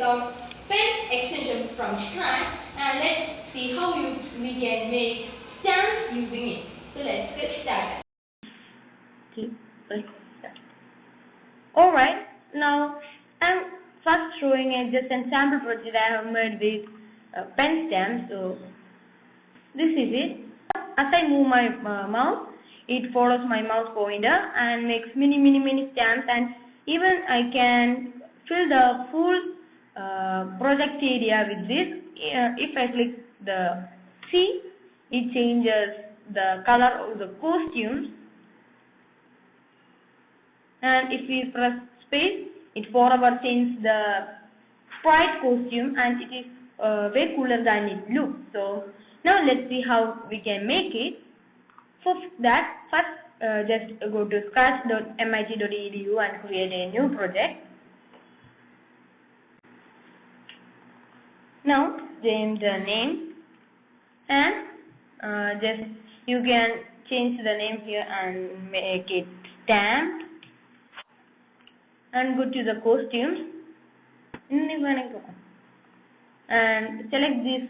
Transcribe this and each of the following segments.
our pen extension from scratch, and let's see how we can make stamps using it. So let's get started. Alright, now I'm first showing just a sample project I have made with pen stamps. So this is it. As I move my mouse, it follows my mouse pointer and makes many stamps, and even I can fill the full project area with this. If I click the C, it changes the color of the costumes, and if we press space, it forever changes the sprite costume, and it is way cooler than it looks. So now let's see how we can make it. For that, first just go to scratch.mit.edu and create a new project. Now change the name, and just you can change the name here and make it stamp, and go to the costumes and select this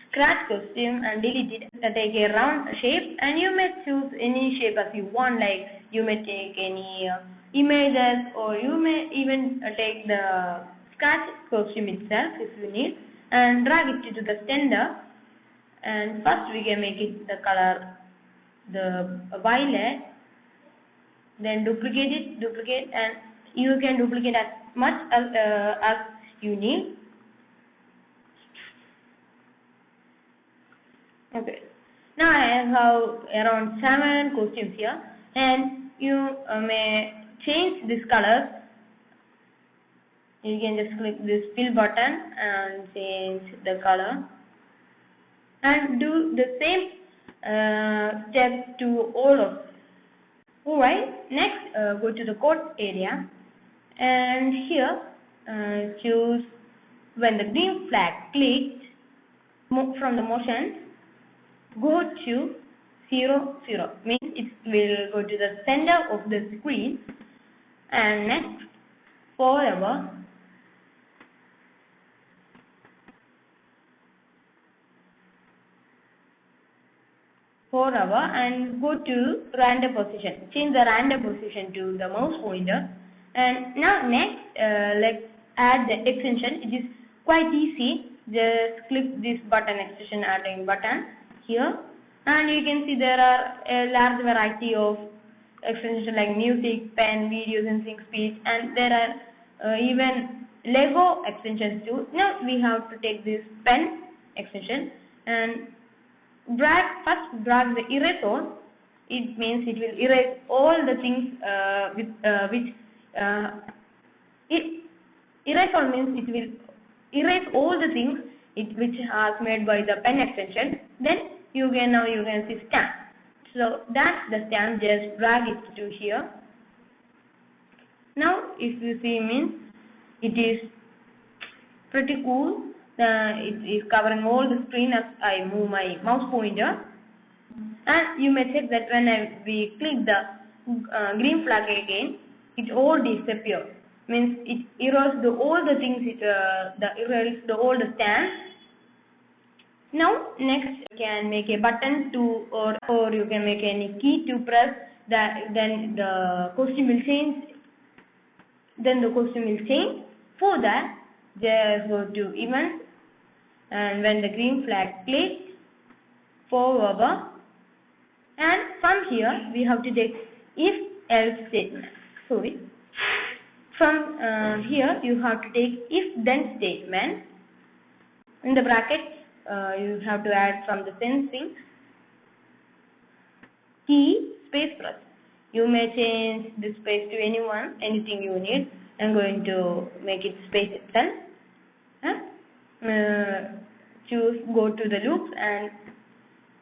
scratch costume and delete it. Take a round shape, and you may choose any shape as you want, like you may take any images, or you may even take the scratch costume itself if you need, and drag it to the center. And first we can make it the color the violet, then duplicate, and you can duplicate as much as you need. Okay, now I have around 7 costumes here, and you may change this color. You can just click this fill button and change the color, and do the same step to all of them. Alright, next go to the code area, and here choose when the green flag clicked from the motion, go to 0, 0, means it will go to the center of the screen, and next forever, and go to random position. Change the random position to the mouse pointer. And now next let's add the extension. It is quite easy. Just click this button, extension adding button here, and you can see there are a large variety of extensions like music, pen, videos, and sync speech, and there are even Lego extensions too. Now we have to take this pen extension and first drag the erase all. It means it will erase all the things erase all means it will erase all the things which are made by the pen extension. Then you can see stamp. So that's the stamp. Just drag it to here. Now if you see, means it is pretty cool. It is covering all the screen as I move my mouse pointer, and you may check that when we click the green flag again, it all disappears. Means it erases all the things. Erases all the stamps. Now next you can make a button to, or you can make any key to press. Then the costume will change. For that, just go to event, and when the green flag clicks, forward, and from here we have to take if else statement. From here you have to take if then statement. In the bracket you have to add from the sensing key space press. You may change the space to anything you need. I'm going to make it space itself. Go to the loops and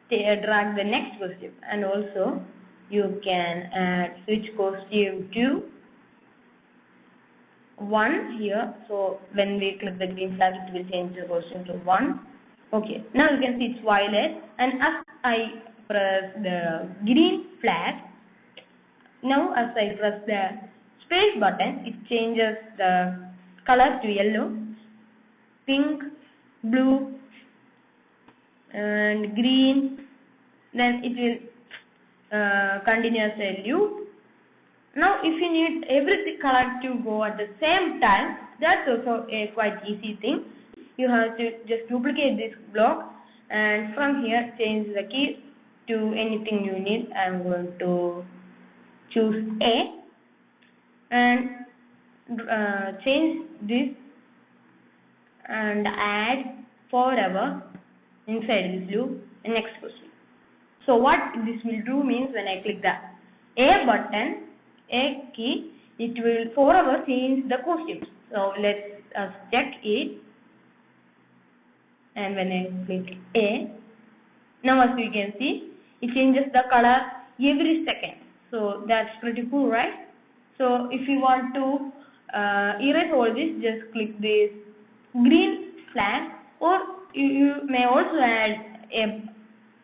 drag the next costume, and also you can add switch costume to 1 here. So when we click the green flag, it will change the costume to 1. Okay, now you can see it's violet, and as I press the green flag, now as I press the space button, it changes the color to yellow. pink, blue and green, then it will continue as a loop. Now if you need every color to go at the same time, that's also a quite easy thing. You have to just duplicate this block and from here change the key to anything you need. I'm going to choose A and change this and add forever inside this loop and next question. So what this will do means when I click the A button, A key, it will forever change the costumes. So let's check it. And when I click A, now as you can see, it changes the color every second. So that's pretty cool, right? So if you want to erase all this, just click this green flag, or you may also add a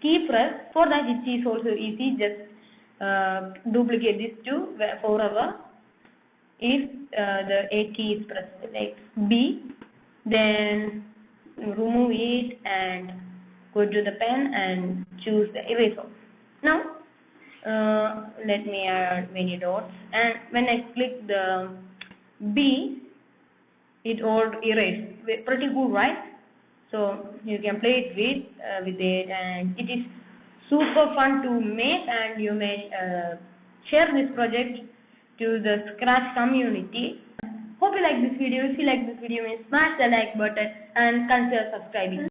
key press. For that it is also easy. Just duplicate this to forever. If the A key is pressed, like B, then remove it and go to the pen and choose the eraser. Now let me add many dots, and when I click the B, it all erased. Pretty good, right? So you can play it with it, and it is super fun to make, and you may share this project to the Scratch community. Hope you like this video. If you like this video, smash the like button and consider subscribing.